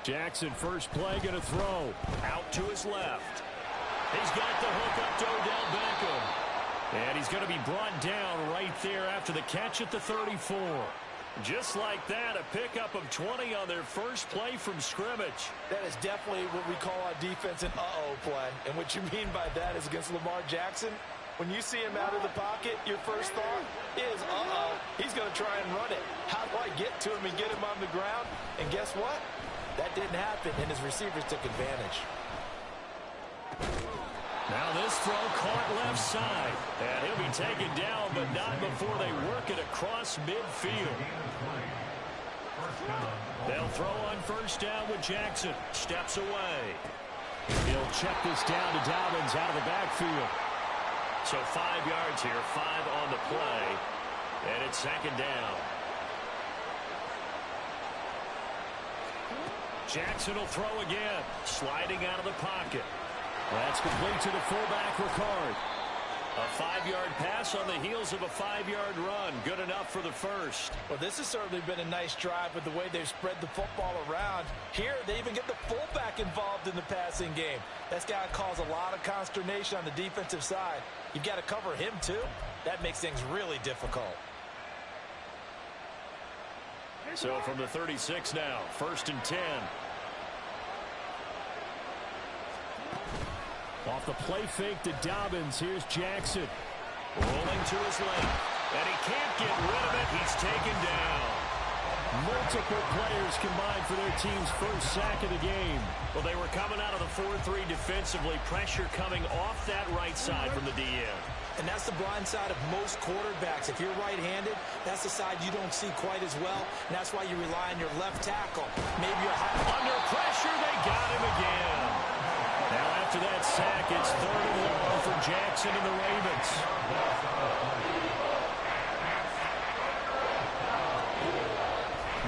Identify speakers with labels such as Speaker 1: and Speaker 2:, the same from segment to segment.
Speaker 1: Jackson, first play, going to throw.
Speaker 2: Out to his left. He's got the hook up to Odell Beckham. And he's going to be brought down right there after the catch at the 34. Just like that, a pickup of 20 on their first play from scrimmage.
Speaker 3: That is definitely what we call our defense an uh-oh play. And what you mean by that is against Lamar Jackson, when you see him out of the pocket, your first thought is, uh-oh, he's going to try and run it. How do I get to him and get him on the ground? And guess what? That didn't happen, and his receivers took advantage.
Speaker 2: Now this throw caught left side. And he'll be taken down, but not before they work it across midfield. They'll throw on first down with Jackson. Steps away.
Speaker 1: He'll check this down to Dobbins out of the backfield.
Speaker 2: So 5 yards here, 5 on the play. And it's second down. Jackson will throw again. Sliding out of the pocket.
Speaker 1: That's complete to the fullback, Ricard.
Speaker 2: A 5-yard pass on the heels of a 5-yard run. Good enough for the first.
Speaker 3: Well, this has certainly been a nice drive with the way they've spread the football around. Here, they even get the fullback involved in the passing game. That's got to cause a lot of consternation on the defensive side. You've got to cover him, too. That makes things really difficult.
Speaker 2: So from the 36 now, first and 10.
Speaker 1: Off the play fake to Dobbins. Here's Jackson.
Speaker 2: Rolling to his left. And he can't get rid of it. He's taken down.
Speaker 1: Multiple players combined for their team's first sack of the game.
Speaker 2: Well, they were coming out of the 4-3 defensively. Pressure coming off that right side from the DN.
Speaker 3: And that's the blind side of most quarterbacks. If you're right-handed, that's the side you don't see quite as well. And that's why you rely on your left tackle. Maybe you're
Speaker 2: under pressure. They got him again. Now after that sack, it's 3rd and long for Jackson and the Ravens.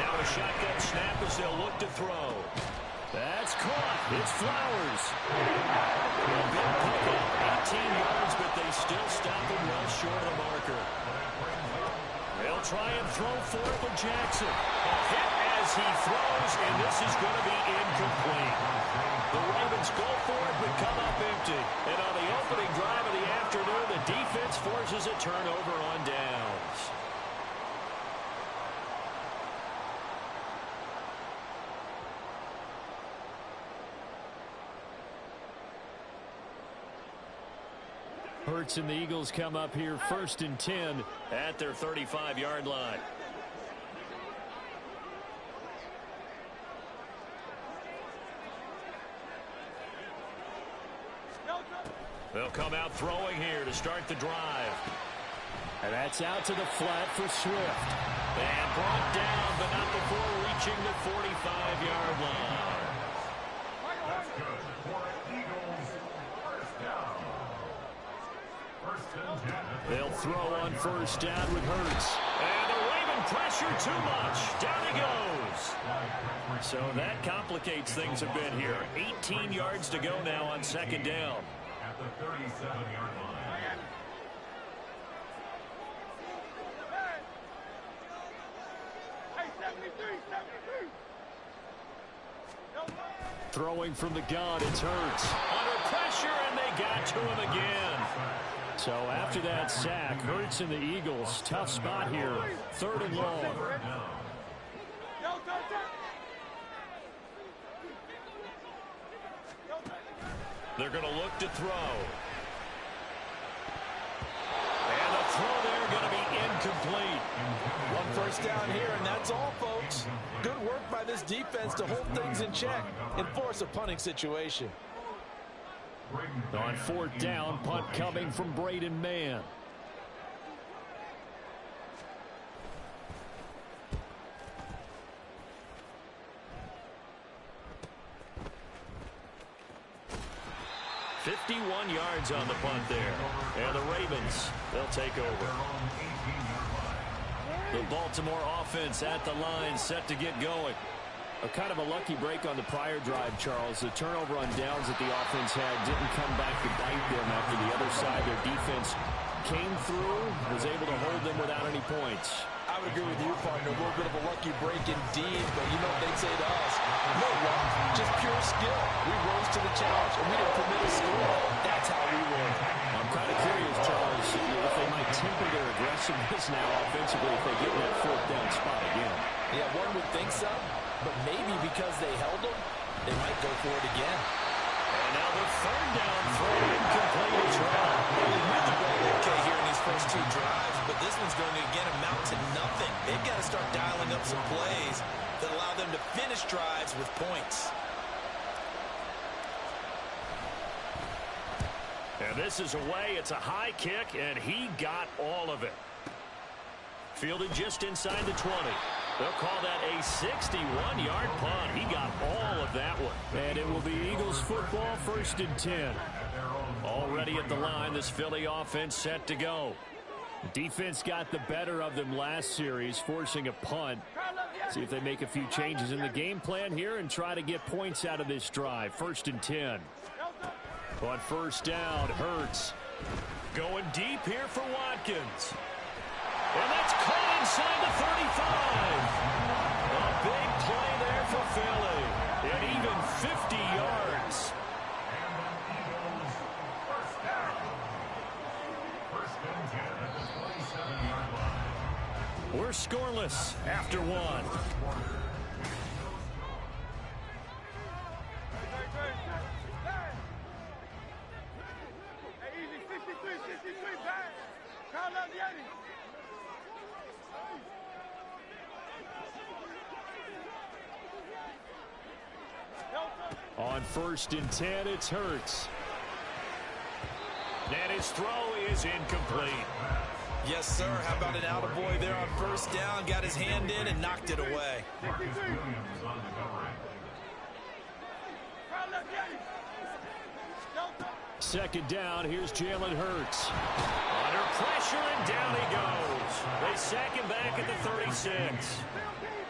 Speaker 2: Now a shotgun snap as they'll look to throw. That's caught. It's Flowers. A big pickup, 18 yards, but they still stop him well short of the marker. They'll try and throw for it with Jackson. A hit as he throws, and this is going to be incomplete. The Ravens go for it, but come up empty. And on the opening drive of the afternoon, the defense forces a turnover on downs.
Speaker 1: Hurts and the Eagles come up here first and 10
Speaker 2: at their 35-yard line. They'll come out throwing here to start the drive.
Speaker 1: And that's out to the flat for Swift.
Speaker 2: And brought down, but not before reaching the 45-yard line.
Speaker 4: That's good for Eagles first down.
Speaker 2: They'll throw on first down with Hurts. And the Raven pressure too much. Down he goes. So that complicates things a bit here. 18 yards to go now on second down.
Speaker 4: At the 37-yard line.
Speaker 1: Throwing from the gun, it's Hurts.
Speaker 2: Under pressure, and they got to him again.
Speaker 1: So after that sack, Hurts and the Eagles, tough spot here. 3rd and long.
Speaker 2: They're going to look to throw. And the throw there going to be incomplete.
Speaker 3: One first down here, and that's all, folks. Good work by this defense to hold things in check and force a punting situation.
Speaker 1: On 4th down, punt coming from Braden Mann.
Speaker 2: "51 yards on the punt there. And the Ravens, they'll take over. The Baltimore offense at the line, set to get going.
Speaker 1: A kind of a lucky break on the prior drive, Charles. The turnover on downs that the offense had didn't come back to bite them after the other side. Their defense came through, was able to hold them without any points.
Speaker 3: I would agree with you, partner. A little bit of a lucky break indeed, but you know what they'd say to us. No luck, skill. We rose to the challenge, and we didn't permit a score. That's how we win.
Speaker 1: I'm kind of curious, Charles, if they might temper their aggressiveness now offensively if they get in that fourth down spot again.
Speaker 3: Yeah, one would think so, but maybe because they held them, they might go for it again.
Speaker 2: And now the third down throw incomplete as well.
Speaker 3: They moved the ball okay here in these first two drives, but this one's going to again amount to nothing. They've got to start dialing up some plays that allow them to finish drives with points.
Speaker 2: And this is away. It's a high kick, and he got all of it. Fielded just inside the 20. They'll call that a 61-yard punt. He got all of that one.
Speaker 1: And it will be Eagles football, 1st and 10.
Speaker 2: Already at the line, this Philly offense set to go.
Speaker 1: The defense got the better of them last series, forcing a punt. See if they make a few changes in the game plan here and try to get points out of this drive. 1st and 10. On 1st down, Hurts.
Speaker 2: Going deep here for Watkins. And that's caught inside the 35. A big play there for Philly. And even 50 yards.
Speaker 4: First down. First and 10 at the 27-yard line.
Speaker 2: We're scoreless after one.
Speaker 1: On 1st and 10, it's Hurts.
Speaker 2: And his throw is incomplete.
Speaker 3: Yes, sir. How about an attaboy there on 1st down? Got his hand in and knocked it away.
Speaker 4: Marcus Williams on the covering.
Speaker 1: 2nd down, here's Jalen Hurts.
Speaker 2: Under pressure, and down he goes. They sack him back at the 36.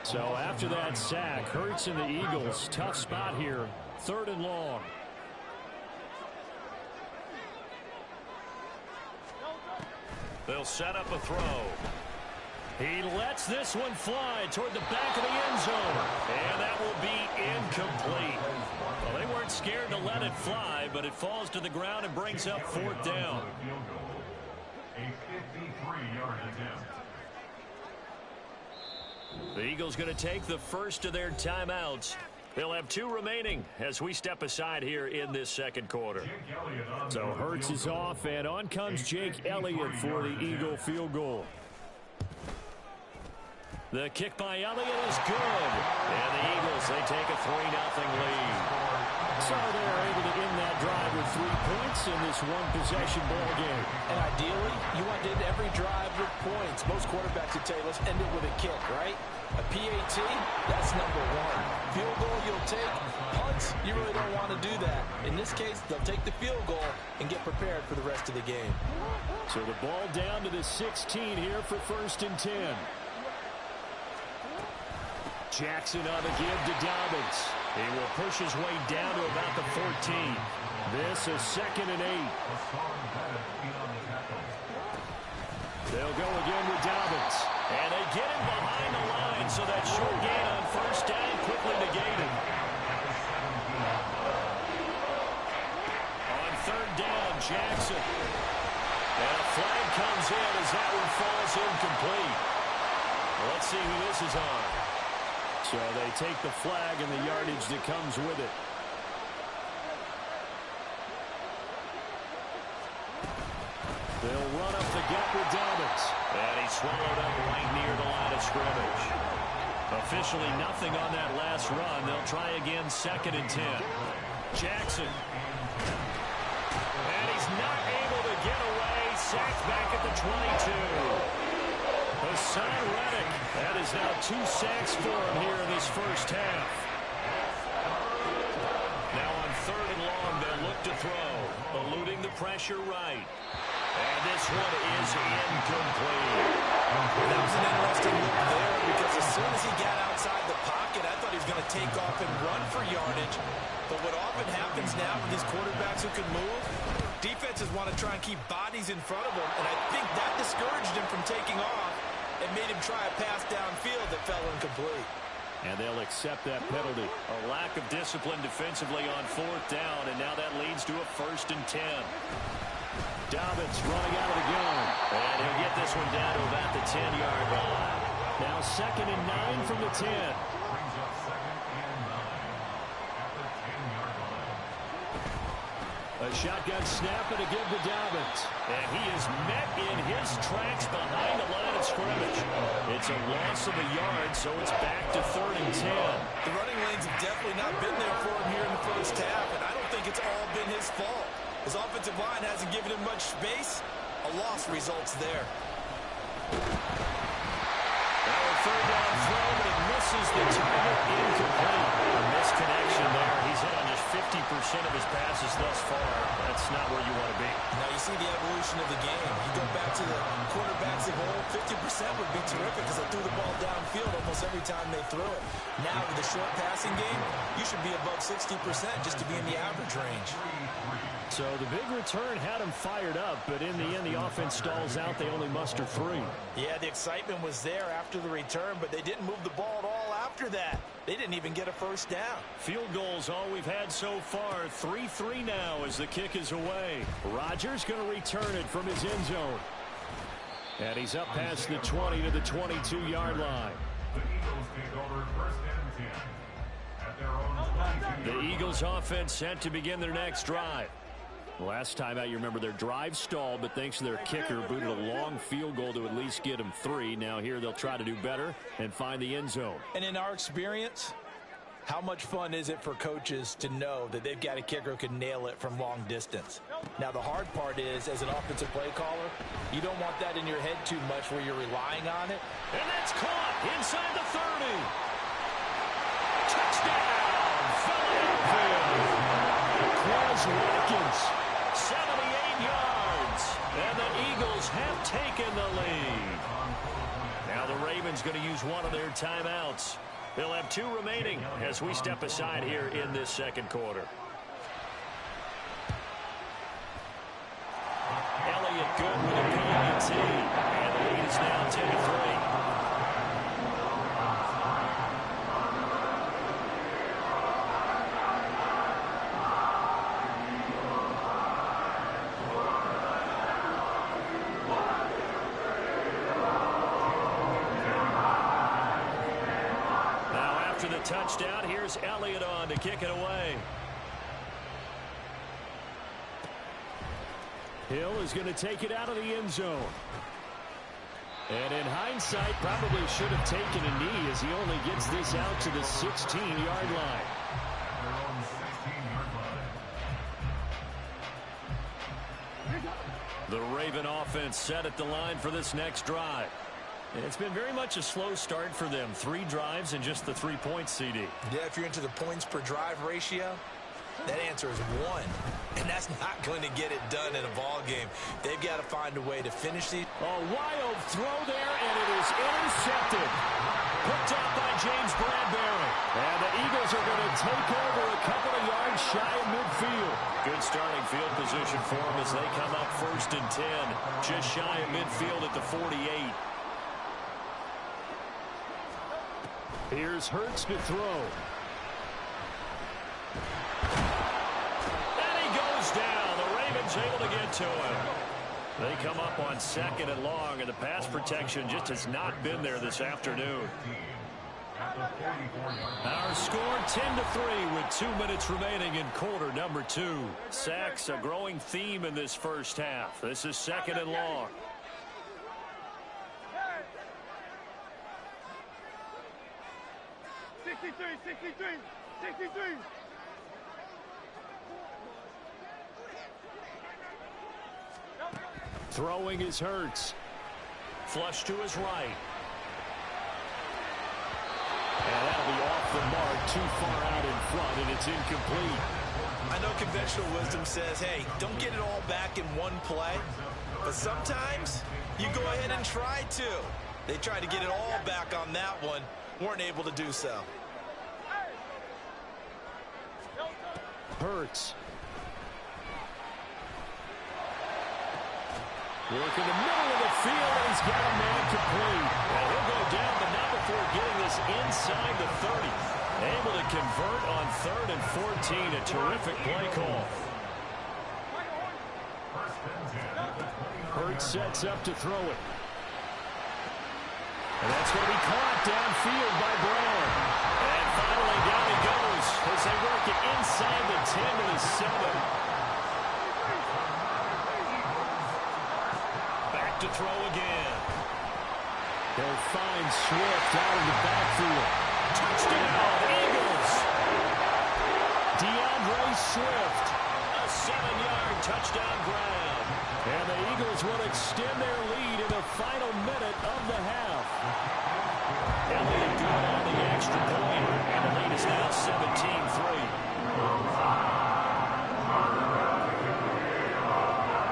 Speaker 1: So after that sack, Hurts and the Eagles, tough spot here. 3rd and long.
Speaker 2: They'll set up a throw. He lets this one fly toward the back of the end zone. And that will be incomplete. Well, they weren't scared to let it fly, but it falls to the ground and brings up 4th down.
Speaker 4: Field goal. A 53-yard attempt.
Speaker 2: The Eagles going to take the first of their timeouts. They'll have 2 remaining as we step aside here in this 2nd quarter.
Speaker 1: So Hurts is off, and on comes Jake Elliott for the Eagle field goal.
Speaker 2: The kick by Elliott is good. And the Eagles, they take a 3-0 lead.
Speaker 1: So they're able to end that drive with 3 points in this one-possession ball game.
Speaker 3: And ideally, you want to end every drive with points. Most quarterbacks would tell you, let's end it with a kick, right? A PAT, that's number 1. Field goal you'll take. Punts, you really don't want to do that. In this case, they'll take the field goal and get prepared for the rest of the game.
Speaker 1: So the ball down to the 16 here for 1st and 10. Jackson on the give to Dobbins. He will push his way down to about the 14. This is 2nd and 8. They'll go again with Dobbins.
Speaker 2: And they get him behind the line, so that short gain on 1st down quickly negated. On 3rd down, Jackson. And a flag comes in as that one falls incomplete. Let's see who this is on.
Speaker 1: So they take the flag and the yardage that comes with it. They'll run up the gut with Dobbins.
Speaker 2: And he swallowed up right near the line of scrimmage. Officially nothing on that last run. They'll try again 2nd and 10. Jackson. And he's not able to get away. Sacked back at the 22. Hassan Reddick. That is now 2 sacks for him here in this first half. Now on 3rd and long, they'll look to throw. Eluding the pressure right. And this one is incomplete.
Speaker 3: That was an interesting look there because as soon as he got outside the pocket, I thought he was going to take off and run for yardage. But what often happens now with these quarterbacks who can move, defenses want to try and keep bodies in front of them, and I think that discouraged him from taking off and made him try a pass downfield that fell incomplete.
Speaker 1: And they'll accept that penalty.
Speaker 2: A lack of discipline defensively on 4th down, and now that leads to a 1st and 10.
Speaker 1: Dobbins running out of the gun.
Speaker 2: And he'll get this one down to about the 10-yard line.
Speaker 1: Now 2nd and 9 from the 10.
Speaker 4: Brings up 2nd and 9 at the 10-yard line.
Speaker 1: A shotgun snap and a give to Dobbins.
Speaker 2: And he is met in his tracks behind the line of scrimmage. It's a loss of a yard, so it's back to 3rd and 10.
Speaker 3: The running lanes have definitely not been there for him here in the first half, and I don't think it's all been his fault. His offensive line hasn't given him much space. A loss results there.
Speaker 2: Now a 3rd down throw, but it misses the target, incomplete. A misconnection there. He's hit on just 50% of his passes thus far. That's not where you want to be.
Speaker 3: Now you see the evolution of the game. You go back to the quarterbacks of old, 50% would be terrific because they threw the ball downfield almost every time they threw it. Now with the short passing game, you should be above 60% just to be in the average range.
Speaker 1: So the big return had him fired up, but in the end, the offense stalls out. They only muster 3.
Speaker 3: Yeah, the excitement was there after the return, but they didn't move the ball at all after that. They didn't even get a 1st down.
Speaker 2: Field goals all we've had so far. 3-3 now as the kick is away.
Speaker 1: Rodgers going to return it from his end zone. And he's up past the 20 to the 22-yard line.
Speaker 4: The Eagles take over 1st and 10 at their own 22.
Speaker 1: The Eagles offense set to begin their next drive. Last time out, you remember their drive stalled, but thanks to their kicker, booted a long field goal to at least get them 3. Now here they'll try to do better and find the end zone.
Speaker 3: And in our experience, how much fun is it for coaches to know that they've got a kicker who can nail it from long distance? Now, the hard part is, as an offensive play caller, you don't want that in your head too much where you're relying on it.
Speaker 2: And that's caught inside the 30. Touchdown, Philadelphia.
Speaker 1: Quez Watkins.
Speaker 2: 78 yards. And the Eagles have taken the lead. Now the Ravens going to use one of their timeouts. They'll have 2 remaining as we step aside here in this 2nd quarter. Elliott good with a PAT. And the lead is now 10-3. Touchdown. Here's Elliott on to kick it away.
Speaker 1: Hill is going to take it out of the end zone. And in hindsight, probably should have taken a knee as he only gets this out to the 16-yard line.
Speaker 4: Their own 16-yard line.
Speaker 2: The Raven offense set at the line for this next drive. And it's been very much a slow start for them. 3 drives and just the 3 points, CD.
Speaker 3: Yeah, if you're into the points per drive ratio, that answer is 1. And that's not going to get it done in a ball game. They've got to find a way to finish these.
Speaker 1: A wild throw there, and it is intercepted. Picked up by James Bradbury. And the Eagles are going to take over a couple of yards shy of midfield.
Speaker 2: Good starting field position for them as they come up 1st and 10. Just shy of midfield at the 48.
Speaker 1: Here's Hurts to throw.
Speaker 2: And he goes down. The Ravens able to get to him. They come up on 2nd and long, and the pass protection just has not been there this afternoon. Our score 10-3 with 2 minutes remaining in quarter number 2. Sacks a growing theme in this first half. This is 2nd and long.
Speaker 1: Throwing is Hurts.
Speaker 2: Flush to his right.
Speaker 1: And that'll be off the mark, too far out in front, and it's incomplete.
Speaker 3: I know conventional wisdom says, hey, don't get it all back in one play. But sometimes you go ahead and try to. They tried to get it all back on that one. Weren't able to do so.
Speaker 1: Hurts. Work in the middle of the field, and he's got a man complete.
Speaker 2: And he'll go down the number before getting this inside the 30. Able to convert on 3rd and 14. A terrific play call. Hurts sets up to throw it. And that's going to be caught downfield by Brown. And finally down he goes as they work it inside the 10 to the 7. Back to throw again. They'll find Swift out of the backfield. Touchdown, Eagles! DeAndre Swift, a 7-yard touchdown grab. And the Eagles will extend their lead in the final minute of the half. Elliott good on the extra point, and the lead is now 17-3.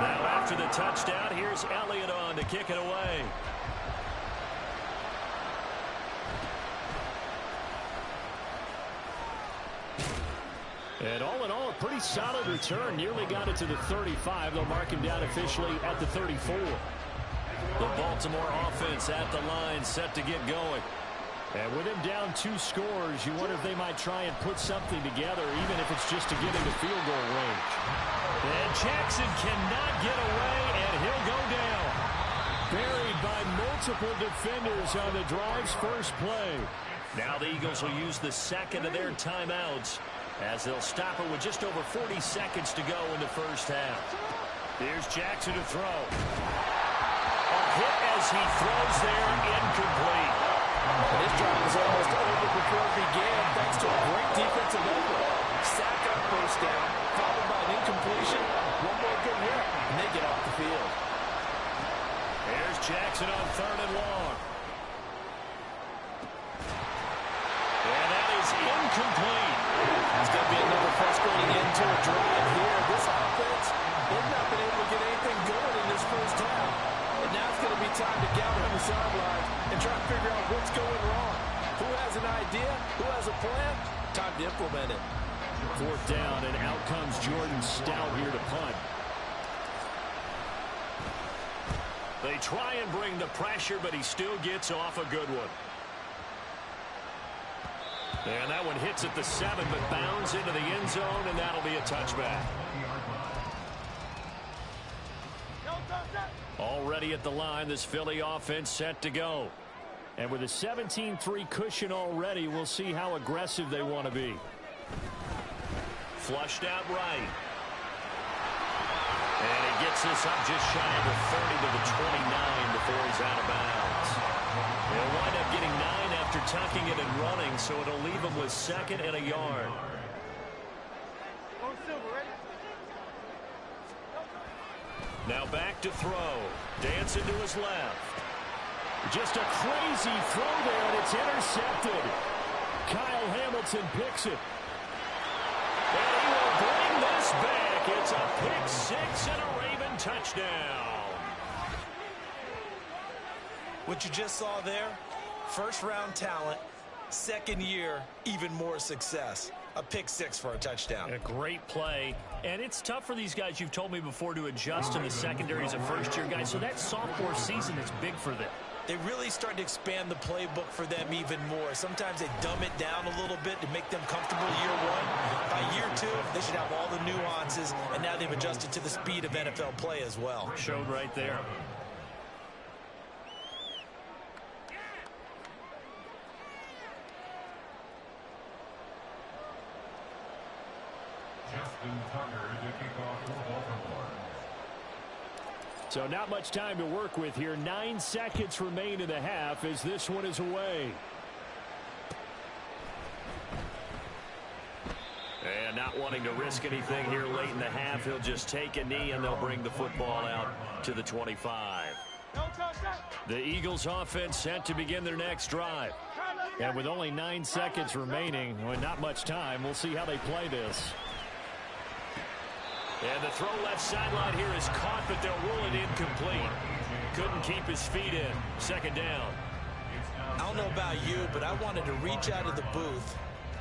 Speaker 2: Now after the touchdown, here's Elliott on to kick it away. And all in all, a pretty solid return. Nearly got it to the 35. They'll mark him down officially at the 34. The Baltimore offense at the line, set to get going. And with him down 2 scores, you wonder if they might try and put something together, even if it's just to get into field goal range. And Jackson cannot get away, and he'll go down. Buried by multiple defenders on the drive's first play. Now the Eagles will use the second of their timeouts, as they'll stop it with just over 40 seconds to go in the first half. Here's Jackson to throw. A hit as he throws there, incomplete.
Speaker 3: This drive was almost over before it began, thanks to a great defensive effort. Sack on first down, followed by an incompletion. One more good hit, and they get off the field.
Speaker 2: Here's Jackson on 3rd and long. And that is incomplete.
Speaker 3: It's going to be another frustrating end to a drive here. This offense, they've not been able to get anything going in this first half. And now it's going to be time to gather on the sidelines and try to figure out what's going wrong. Who has an idea? Who has a plan? Time to implement it.
Speaker 2: 4th down, and out comes Jordan Stout here to punt. They try and bring the pressure, but he still gets off a good one. And that one hits at the 7, but bounds into the end zone, and that'll be a touchback. Already at the line, this Philly offense set to go. And with a 17-3 cushion already, we'll see how aggressive they want to be. Flushed out right. And he gets this up just shy of the 30 to the 29 before he's out of bounds. They'll wind up getting 9 after tucking it and running, so it'll leave him with 2nd and a yard. Now back to throw. Dancing to his left. Just a crazy throw there, and it's intercepted. Kyle Hamilton picks it. And he will bring this back. It's a pick 6 and a Raven touchdown.
Speaker 3: What you just saw there, first-round talent, 2nd year, even more success. A pick 6 for a touchdown.
Speaker 2: A great play. And it's tough for these guys, you've told me before, to adjust to the secondary as a first-year guy. So that sophomore season is big for them.
Speaker 3: They really start to expand the playbook for them even more. Sometimes they dumb it down a little bit to make them comfortable year 1. By year 2, they should have all the nuances, and now they've adjusted to the speed of NFL play as well.
Speaker 2: Showed right there. So not much time to work with here. 9 seconds remain in the half as this one is away. And not wanting to risk anything here late in the half, he'll just take a knee and they'll bring the football out to the 25. The Eagles offense set to begin their next drive. And with only 9 seconds remaining, well, not much time, we'll see how they play this. And the throw left sideline here is caught, but they'll rule it incomplete. Couldn't keep his feet in. 2nd down.
Speaker 3: I don't know about you, but I wanted to reach out of the booth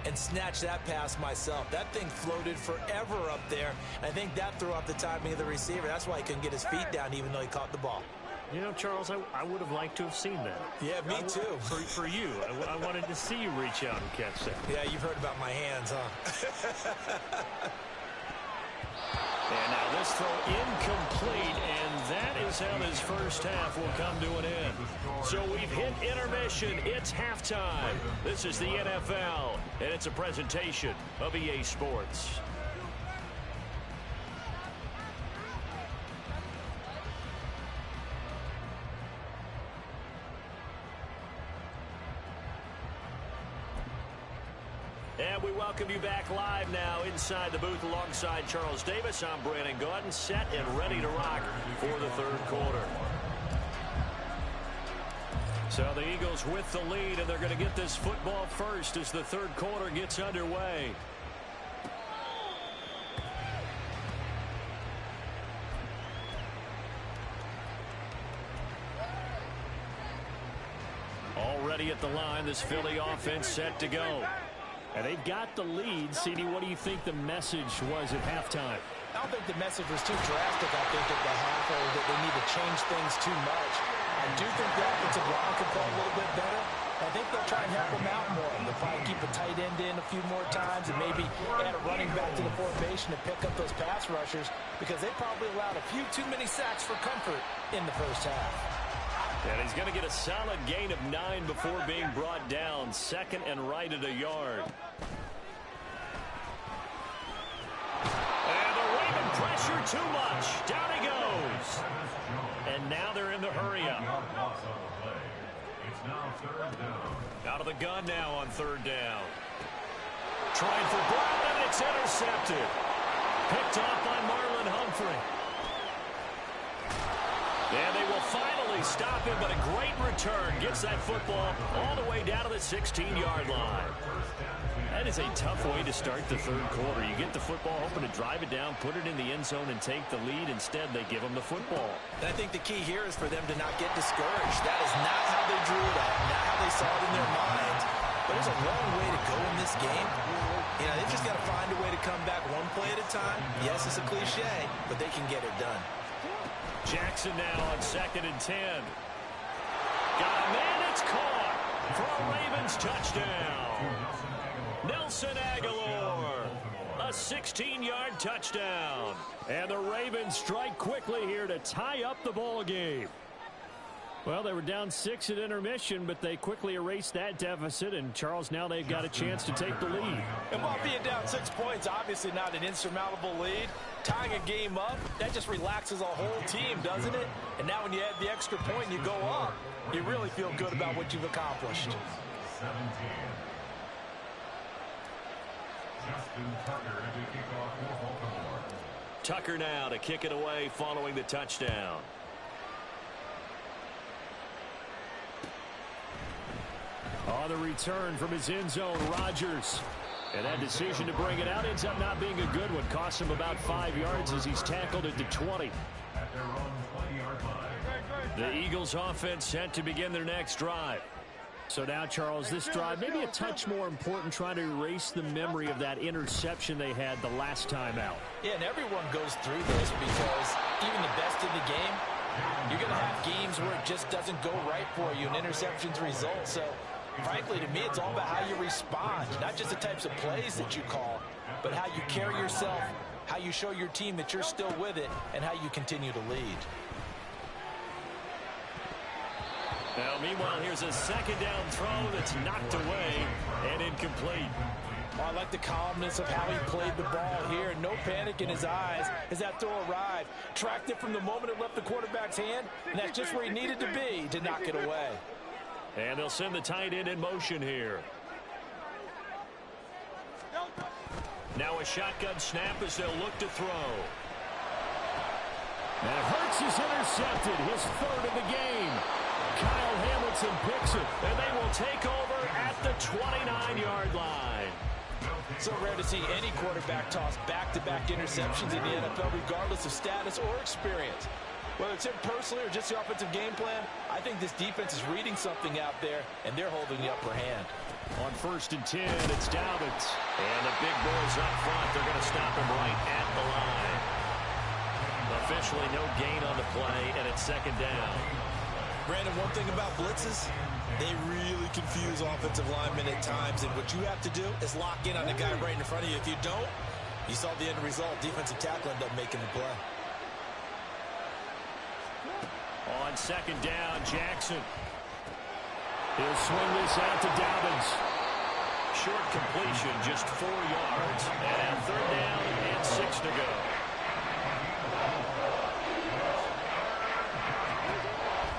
Speaker 3: and snatch that pass myself. That thing floated forever up there. I think that threw off the timing of the receiver. That's why he couldn't get his feet down even though he caught the ball.
Speaker 2: You know, Charles, I would have liked to have seen that.
Speaker 3: Yeah, me too.
Speaker 2: For you. I wanted to see you reach out and catch that.
Speaker 3: Yeah, you've heard about my hands, huh?
Speaker 2: And now this throw incomplete, and that is how this first half will come to an end. So we've hit intermission. It's halftime. This is the NFL, and it's a presentation of EA Sports. And we welcome you back live now inside the booth alongside Charles Davis. I'm Brandon Gaudin, set and ready to rock for the third quarter. So the Eagles with the lead, and they're going to get this football first as the third quarter gets underway. Already at the line, this Philly offense set to go. And they've got the lead. CD, what do you think the message was at halftime?
Speaker 3: I don't think the message was too drastic, I think, at the half, or that they need to change things too much. I do think the offensive line could play a little bit better. I think they'll try and help them out more. They'll probably keep a tight end in a few more times and maybe add a running back to the formation to pick up those pass rushers, because they probably allowed a few too many sacks for comfort in the first half.
Speaker 2: And he's going to get a solid gain of 9 before being brought down. Second and right at a yard. And the Raven pressure too much. Down he goes. And now they're in the hurry-up. Out of the gun now on third down. Trying for Brown, and it's intercepted. Picked off by Marlon Humphrey. And they will finally stop him, but a great return. Gets that football all the way down to the 16-yard line. That is a tough way to start the third quarter. You get the football, hoping to drive it down, put it in the end zone, and take the lead. Instead, they give them the football.
Speaker 3: And I think the key here is for them to not get discouraged. That is not how they drew it up, not how they saw it in their minds. But there's a long way to go in this game. You know, they've just got to find a way to come back one play at a time. Yes, it's a cliche, but they can get it done.
Speaker 2: Jackson now on 2nd and 10. Got a man, it's caught for a Ravens touchdown. Nelson Aguilar, a 16-yard touchdown. And the Ravens strike quickly here to tie up the ball game. Well, they were down 6 at intermission, but they quickly erased that deficit. And, Charles, now they've got a chance to take the lead.
Speaker 3: And while being down 6 points, obviously not an insurmountable lead, tying a game up, that just relaxes a whole team, doesn't it? And now when you add the extra point and you go up, you really feel good about what you've accomplished.
Speaker 4: 17. Justin Tucker to kick off for Baltimore.
Speaker 2: Tucker now to kick it away following the touchdown. On the return from his end zone, Rodgers. And that decision to bring it out ends up not being a good one. Cost him about 5 yards as he's tackled at the 20.
Speaker 4: At their own 20-yard line.
Speaker 2: The Eagles offense set to begin their next drive. So now, Charles, this drive maybe a touch more important, trying to erase the memory of that interception they had the last time out.
Speaker 3: Yeah, and everyone goes through this because even the best in the game, you're going to have games where it just doesn't go right for you and interceptions result. So, frankly, to me, it's all about how you respond, not just the types of plays that you call, but how you carry yourself, how you show your team that you're still with it, and how you continue to lead.
Speaker 2: Now, meanwhile, here's a second down throw that's knocked away and incomplete.
Speaker 3: Oh, I like the calmness of how he played the ball here. No panic in his eyes as that throw arrived. Tracked it from the moment it left the quarterback's hand, and that's just where he needed to be to knock it away.
Speaker 2: And they'll send the tight end in motion here. Now a shotgun snap as they'll look to throw. And Hurts is intercepted, his third of the game. Kyle Hamilton picks it, and they will take over at the 29-yard line.
Speaker 3: So rare to see any quarterback toss back-to-back interceptions in the NFL, regardless of status or experience. Whether it's him personally or just the offensive game plan, I think this defense is reading something out there, and they're holding the upper hand.
Speaker 2: On 1st and 10, it's Dobbins. And the big boys up front, they're going to stop him right at the line. Officially no gain on the play, and it's second down.
Speaker 3: Brandon, one thing about blitzes, they really confuse offensive linemen at times, and what you have to do is lock in on the guy right in front of you. If you don't, you saw the end result. Defensive tackle ended up making the play.
Speaker 2: On second down, Jackson. He'll swing this out to Dobbins. Short completion, just 4 yards. And third down and 6 to go.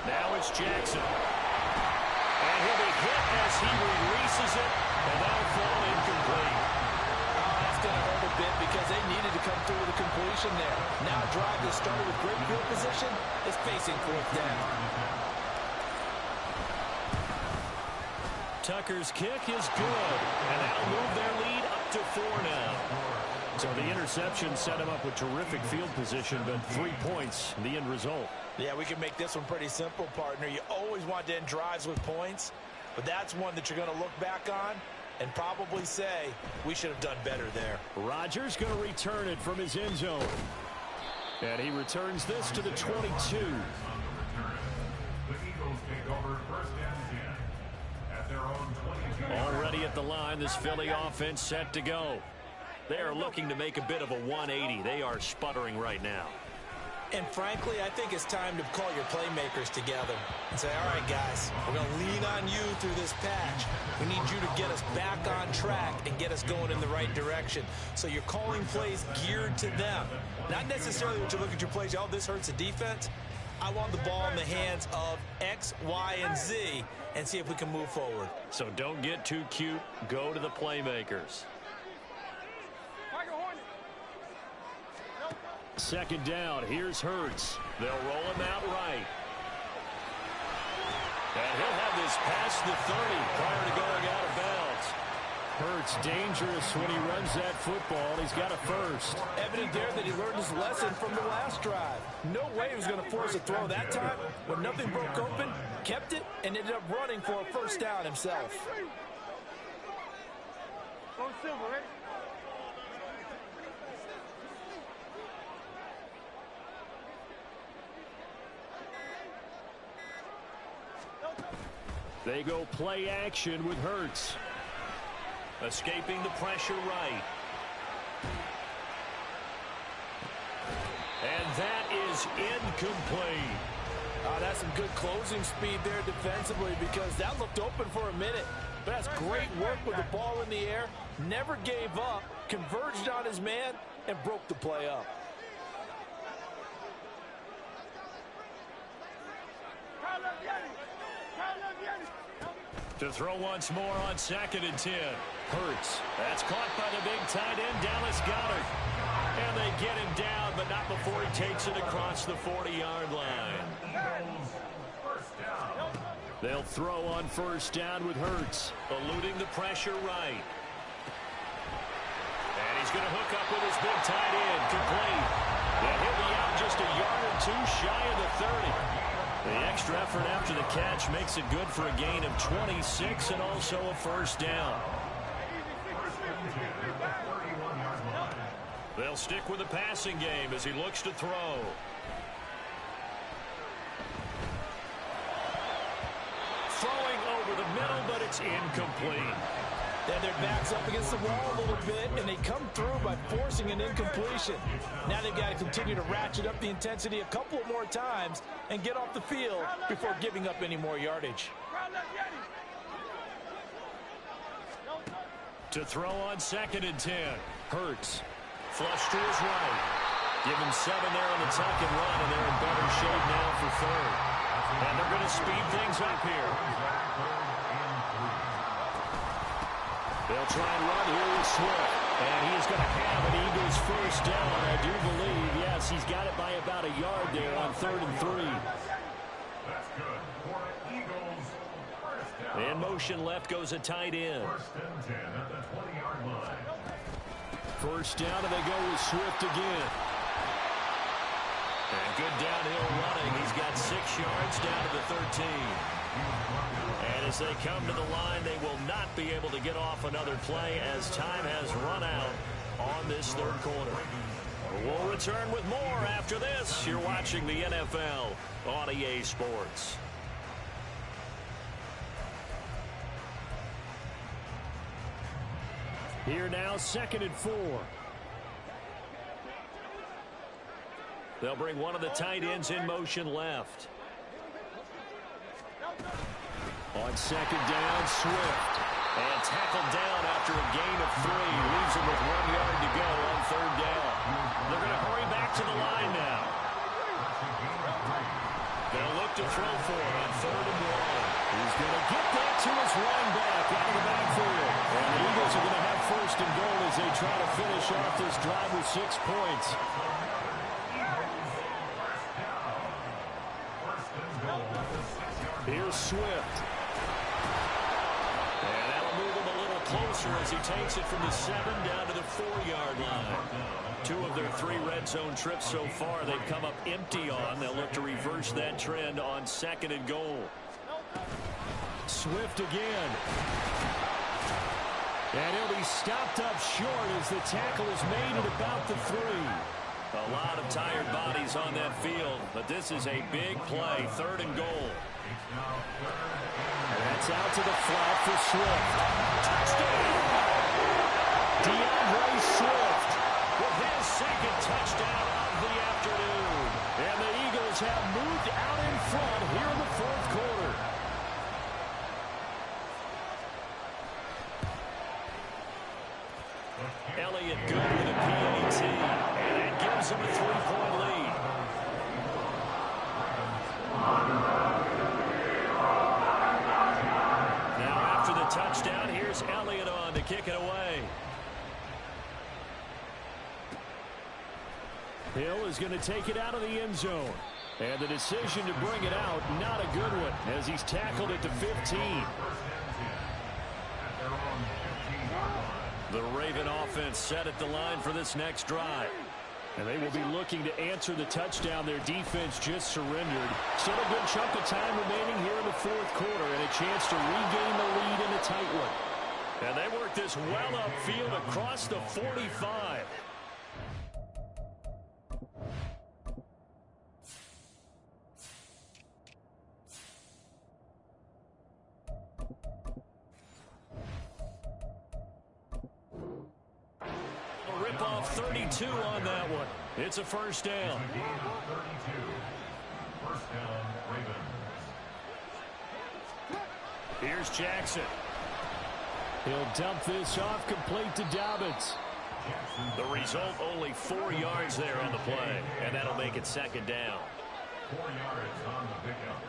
Speaker 2: Now it's Jackson. And he'll be hit as he releases it, and that'll fall incomplete.
Speaker 3: That's going to hurt a bit because they needed to come through with a completion there. Now a drive that started with great field position is facing fourth down.
Speaker 2: Tucker's kick is good, and that'll move their lead up to 4 now. So the interception set him up with terrific field position, but 3 points, the end result.
Speaker 3: Yeah, we can make this one pretty simple, partner. You always want to end drives with points, but that's one that you're going to look back on and probably say, we should have done better there.
Speaker 1: Rodgers going to return it from his end zone. And he returns this to the 22.
Speaker 4: The Eagles take over first and 10 at their own 22.
Speaker 2: Already at the line, this Philly offense set to go. They are looking to make a bit of a 180. They are sputtering right now.
Speaker 3: And frankly, I think it's time to call your playmakers together and say, all right, guys, we're going to lean on you through this patch. We need you to get us back on track and get us going in the right direction. So you're calling plays geared to them. Not necessarily what you look at your plays, oh, this hurts the defense. I want the ball in the hands of X, Y, and Z and see if we can move forward.
Speaker 2: So don't get too cute. Go to the playmakers.
Speaker 1: Second down, here's Hurts.
Speaker 2: They'll roll him out right. And he'll have this past the 30 prior to going out of bounds.
Speaker 1: Hurts dangerous when he runs that football. He's got a first.
Speaker 3: Evident there that he learned his lesson from the last drive. No way he was going to force a throw that time. When nothing broke open, kept it, and ended up running for a first down himself.
Speaker 1: They go play action with Hurts.
Speaker 2: Escaping the pressure right. And that is incomplete.
Speaker 3: That's some good closing speed there defensively because that looked open for a minute. But that's great work with the ball in the air. Never gave up, converged on his man, and broke the play up.
Speaker 2: To throw once more on second and 10.
Speaker 1: Hurts.
Speaker 2: That's caught by the big tight end, Dallas Goedert. And they get him down, but not before he takes it across the 40-yard line.
Speaker 1: They'll throw on first down with Hurts.
Speaker 2: Eluding the pressure right. And he's going to hook up with his big tight end, complete. And he'll be out just a yard or two shy of the 30. The extra effort after the catch makes it good for a gain of 26 and also a first down. They'll stick with the passing game as he looks to throw. Throwing over the middle, but it's incomplete.
Speaker 3: Then their back's up against the wall a little bit, and they come through by forcing an incompletion. Now they've got to continue to ratchet up the intensity a couple more times and get off the field before giving up any more yardage.
Speaker 2: To throw on second and 10.
Speaker 1: Hurts.
Speaker 2: Flush to his right. Give him 7 there on the tuck and run, and they're in better shape now for third. And they're going to speed things up here.
Speaker 1: They'll try and run here with Swift. And he is going to have an Eagles first down, I do believe. Yes, he's got it by about a yard there on 3rd and 3.
Speaker 4: That's good for Eagles. First down.
Speaker 2: In motion left goes a tight end.
Speaker 4: First and 10 at the 20-yard line.
Speaker 1: First down, and they go with Swift again.
Speaker 2: And good downhill running. He's got 6 yards down to the 13. And as they come to the line, they will not be able to get off another play as time has run out on this third quarter. We'll return with more after this. You're watching the NFL on EA Sports.
Speaker 1: Here now, 2nd and 4.
Speaker 2: They'll bring one of the tight ends in motion left.
Speaker 1: On 2nd down, Swift.
Speaker 2: And tackled down after a gain of 3. Leaves him with 1 yard to go on 3rd down. They're going to hurry back to the line now. They'll look to throw for it on 3rd and 1.
Speaker 1: He's going to get that to his running back out of the backfield. And the Eagles are going to have 1st and goal as they try to finish off this drive with 6 points.
Speaker 2: Here's Swift. And that'll move him a little closer as he takes it from the 7 down to the 4-yard line. 2 of their 3 red zone trips so far they've come up empty on. They'll look to reverse that trend on 2nd and goal.
Speaker 1: Swift again. And he'll be stopped up short as the tackle is made at about the 3.
Speaker 2: A lot of tired bodies on that field, but this is a big play. 3rd and goal.
Speaker 1: And that's out to the flat for Swift.
Speaker 2: Touchdown!
Speaker 1: DeAndre Swift
Speaker 2: with his 2nd touchdown of the afternoon.
Speaker 1: And the Eagles have moved out in front here in the 4th quarter.
Speaker 2: Elliott good with a PAT. And that gives him a 3-point lead. Now after the touchdown, here's Elliott on to kick it away.
Speaker 1: Hill is going to take it out of the end zone. And the decision to bring it out, not a good one, as he's tackled at the 15.
Speaker 2: The Raven offense set at the line for this next drive.
Speaker 1: And they will be looking to answer the touchdown their defense just surrendered. Still a good chunk of time remaining here in the 4th quarter and a chance to regain the lead in a tight one.
Speaker 2: And they work this well upfield across the 45. Rip off 32 on that one. It's a 1st down. Here's Jackson.
Speaker 1: He'll dump this off complete to Dobbins.
Speaker 2: The result, only 4 yards there on the play, and that'll make it 2nd down.
Speaker 4: 4 yards on the pickup.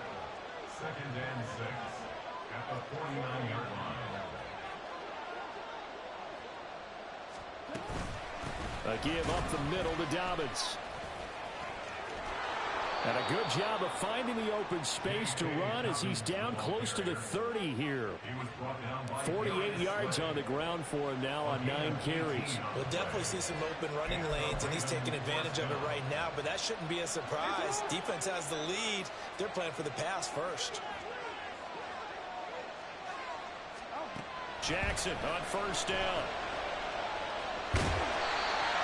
Speaker 4: 2nd and 6 at the 49-yard line.
Speaker 1: A give up the middle to Dobbins. And a good job of finding the open space to run as he's down close to the 30 here. 48 yards on the ground for him now on 9 carries.
Speaker 3: We'll definitely see some open running lanes, and he's taking advantage of it right now, but that shouldn't be a surprise. Defense has the lead. They're playing for the pass first.
Speaker 2: Jackson on 1st down.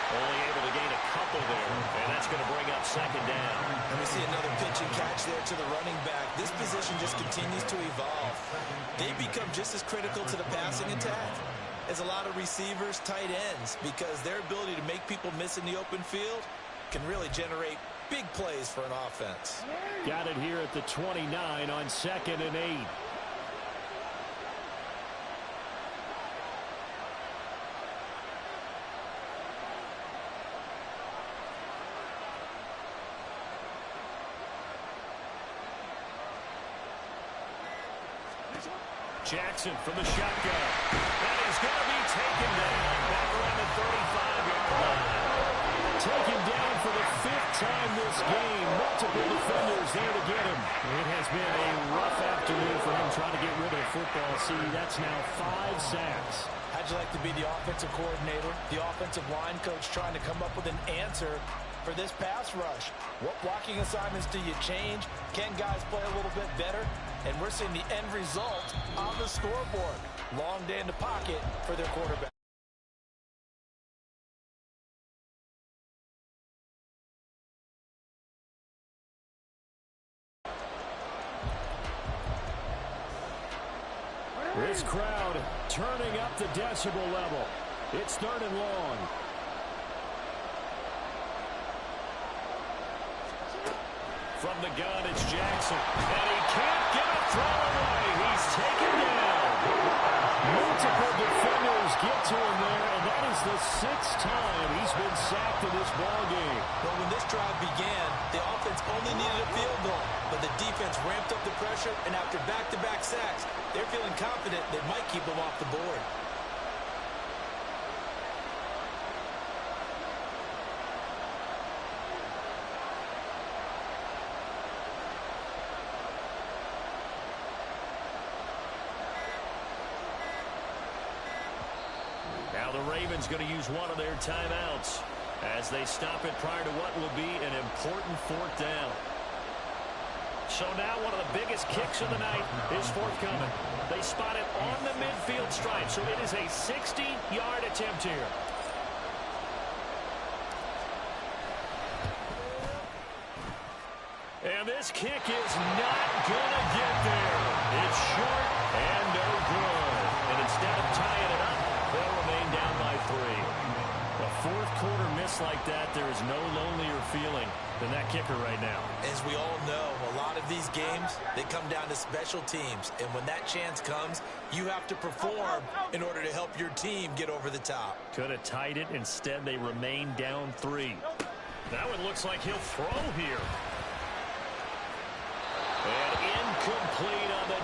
Speaker 2: Only able to gain a couple there, and that's going to bring up 2nd down.
Speaker 3: And we see another pitch and catch there to the running back. This position just continues to evolve. They become just as critical to the passing attack as a lot of receivers, tight ends, because their ability to make people miss in the open field can really generate big plays for an offense.
Speaker 1: Got it here at the 29 on 2nd and 8.
Speaker 2: Jackson from the shotgun. That is going to be taken down back around the 35-yard line.
Speaker 1: Taken down for the 5th time this game. Multiple defenders there to get him. It has been a rough afternoon for him trying to get rid of the football. See, that's now 5 sacks.
Speaker 3: How'd you like to be the offensive coordinator, the offensive line coach trying to come up with an answer for this pass rush? What blocking assignments do you change? Can guys play a little bit better? And we're seeing the end result on the scoreboard. Long day in the pocket for their quarterback.
Speaker 1: This crowd turning up the decibel level. It's 3rd and long. From the gun, it's Jackson. And he can't get a throw away. He's taken down. Multiple defenders get to him there, and that is the 6th time he's been sacked in this ballgame.
Speaker 3: Well, when this drive began, the offense only needed a field goal, but the defense ramped up the pressure, and after back-to-back sacks, they're feeling confident they might keep them off the board.
Speaker 2: Now the Ravens going to use one of their timeouts as they stop it prior to what will be an important 4th down. So now one of the biggest kicks of the night is forthcoming. They spot it on the midfield stripe, so it is a 60-yard attempt here. And this kick is not going to get there. It's short and no good. And instead of tying it up, they'll remain down by 3. A 4th quarter miss like that, there is no lonelier feeling than that kicker right now.
Speaker 3: As we all know, a lot of these games, they come down to special teams. And when that chance comes, you have to perform in order to help your team get over the top.
Speaker 2: Could have tied it. Instead, they remain down 3. That one looks like he'll throw here. And incomplete on the